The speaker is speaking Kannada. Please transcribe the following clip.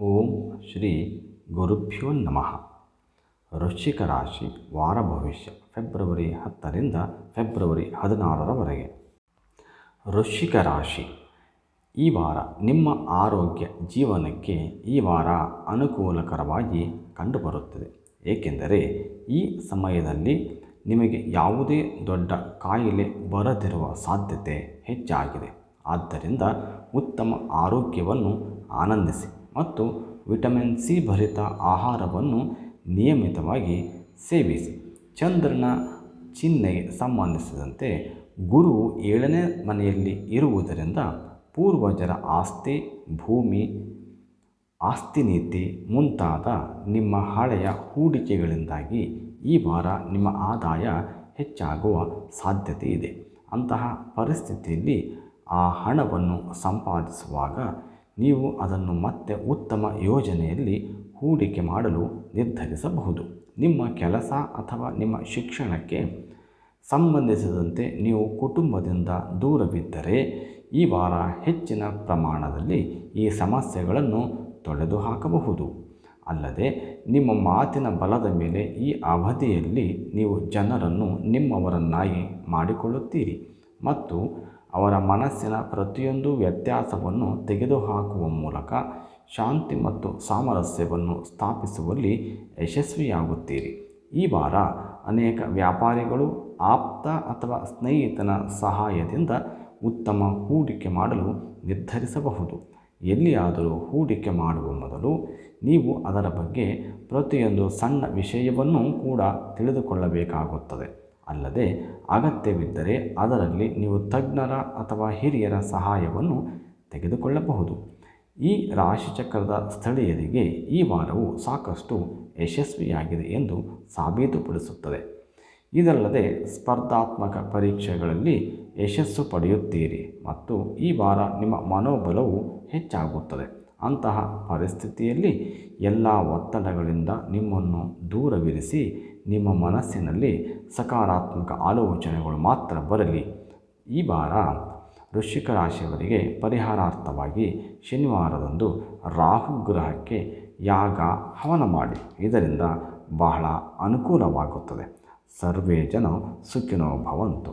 ಓಂ ಶ್ರೀ ಗುರುಭ್ಯೋ ನಮಃ. ವೃಶ್ಚಿಕ ರಾಶಿ ವಾರ ಭವಿಷ್ಯ ಫೆಬ್ರವರಿ 10ರಿಂದ ಫೆಬ್ರವರಿ 16ರವರೆಗೆ. ವೃಶ್ಚಿಕ ರಾಶಿ, ಈ ವಾರ ನಿಮ್ಮ ಆರೋಗ್ಯ ಜೀವನಕ್ಕೆ ಈ ವಾರ ಅನುಕೂಲಕರವಾಗಿ ಕಂಡುಬರುತ್ತದೆ. ಏಕೆಂದರೆ ಈ ಸಮಯದಲ್ಲಿ ನಿಮಗೆ ಯಾವುದೇ ದೊಡ್ಡ ಕಾಯಿಲೆ ಬರದಿರುವ ಸಾಧ್ಯತೆ ಹೆಚ್ಚಾಗಿದೆ. ಆದ್ದರಿಂದ ಉತ್ತಮ ಆರೋಗ್ಯವನ್ನು ಆನಂದಿಸಿ ಮತ್ತು ವಿಟಮಿನ್ ಸಿ ಭರಿತ ಆಹಾರವನ್ನು ನಿಯಮಿತವಾಗಿ ಸೇವಿಸಿ. ಚಂದ್ರನ ಚಿಹ್ನೆಗೆ ಸಂಬಂಧಿಸಿದಂತೆ ಗುರುವು 7ನೇ ಮನೆಯಲ್ಲಿ ಇರುವುದರಿಂದ ಪೂರ್ವಜರ ಆಸ್ತಿ, ಭೂಮಿ, ಆಸ್ತಿ ನೀತಿ ಮುಂತಾದ ನಿಮ್ಮ ಹಳೆಯ ಹೂಡಿಕೆಗಳಿಂದಾಗಿ ಈ ವಾರ ನಿಮ್ಮ ಆದಾಯ ಹೆಚ್ಚಾಗುವ ಸಾಧ್ಯತೆ ಇದೆ. ಅಂತಹ ಪರಿಸ್ಥಿತಿಯಲ್ಲಿ ಆ ಹಣವನ್ನು ಸಂಪಾದಿಸುವಾಗ ನೀವು ಅದನ್ನು ಮತ್ತೆ ಉತ್ತಮ ಯೋಜನೆಯಲ್ಲಿ ಹೂಡಿಕೆ ಮಾಡಲು ನಿರ್ಧರಿಸಬಹುದು. ನಿಮ್ಮ ಕೆಲಸ ಅಥವಾ ನಿಮ್ಮ ಶಿಕ್ಷಣಕ್ಕೆ ಸಂಬಂಧಿಸಿದಂತೆ ನೀವು ಕುಟುಂಬದಿಂದ ದೂರವಿದ್ದರೆ ಈ ವಾರ ಹೆಚ್ಚಿನ ಪ್ರಮಾಣದಲ್ಲಿ ಈ ಸಮಸ್ಯೆಗಳನ್ನು ತೊಡೆದುಹಾಕಬಹುದು. ಅಲ್ಲದೆ ನಿಮ್ಮ ಮಾತಿನ ಬಲದ ಮೇಲೆ ಈ ಅವಧಿಯಲ್ಲಿ ನೀವು ಜನರನ್ನು ನಿಮ್ಮವರನ್ನಾಗಿ ಮಾಡಿಕೊಳ್ಳುತ್ತೀರಿ ಮತ್ತು ಅವರ ಮನಸ್ಸಿನ ಪ್ರತಿಯೊಂದು ವ್ಯತ್ಯಾಸವನ್ನು ತೆಗೆದುಹಾಕುವ ಮೂಲಕ ಶಾಂತಿ ಮತ್ತು ಸಾಮರಸ್ಯವನ್ನು ಸ್ಥಾಪಿಸುವಲ್ಲಿ ಯಶಸ್ವಿಯಾಗುತ್ತೀರಿ. ಈ ವಾರ ಅನೇಕ ವ್ಯಾಪಾರಿಗಳು ಆಪ್ತ ಅಥವಾ ಸ್ನೇಹಿತನ ಸಹಾಯದಿಂದ ಉತ್ತಮ ಹೂಡಿಕೆ ಮಾಡಲು ನಿರ್ಧರಿಸಬಹುದು. ಎಲ್ಲಿಯಾದರೂ ಹೂಡಿಕೆ ಮಾಡುವ ಮೊದಲು ನೀವು ಅದರ ಬಗ್ಗೆ ಪ್ರತಿಯೊಂದು ಸಣ್ಣ ವಿಷಯವನ್ನೂ ಕೂಡ ತಿಳಿದುಕೊಳ್ಳಬೇಕಾಗುತ್ತದೆ. ಅಲ್ಲದೆ ಅಗತ್ಯವಿದ್ದರೆ ಅದರಲ್ಲಿ ನೀವು ತಜ್ಞರ ಅಥವಾ ಹಿರಿಯರ ಸಹಾಯವನ್ನು ತೆಗೆದುಕೊಳ್ಳಬಹುದು. ಈ ರಾಶಿಚಕ್ರದ ಸ್ಥಳೀಯರಿಗೆ ಈ ವಾರವು ಸಾಕಷ್ಟು ಯಶಸ್ವಿಯಾಗಿದೆ ಎಂದು ಸಾಬೀತುಪಡಿಸುತ್ತದೆ. ಇದಲ್ಲದೆ ಸ್ಪರ್ಧಾತ್ಮಕ ಪರೀಕ್ಷೆಗಳಲ್ಲಿ ಯಶಸ್ಸು ಪಡೆಯುತ್ತೀರಿ ಮತ್ತು ಈ ವಾರ ನಿಮ್ಮ ಮನೋಬಲವು ಹೆಚ್ಚಾಗುತ್ತದೆ. ಅಂತಹ ಪರಿಸ್ಥಿತಿಯಲ್ಲಿ ಎಲ್ಲ ಒತ್ತಡಗಳಿಂದ ನಿಮ್ಮನ್ನು ದೂರವಿರಿಸಿ ನಿಮ್ಮ ಮನಸ್ಸಿನಲ್ಲಿ ಸಕಾರಾತ್ಮಕ ಆಲೋಚನೆಗಳು ಮಾತ್ರ ಬರಲಿ. ಈ ವಾರ ವೃಶ್ಚಿಕ ರಾಶಿಯವರಿಗೆ ಪರಿಹಾರಾರ್ಥವಾಗಿ ಶನಿವಾರದಂದು ರಾಹು ಗ್ರಹಕ್ಕೆ ಯಾಗ ಹವನ ಮಾಡಿ. ಇದರಿಂದ ಬಹಳ ಅನುಕೂಲವಾಗುತ್ತದೆ. ಸರ್ವೇ ಜನ ಸುಖಿನೋ ಭವಂತು.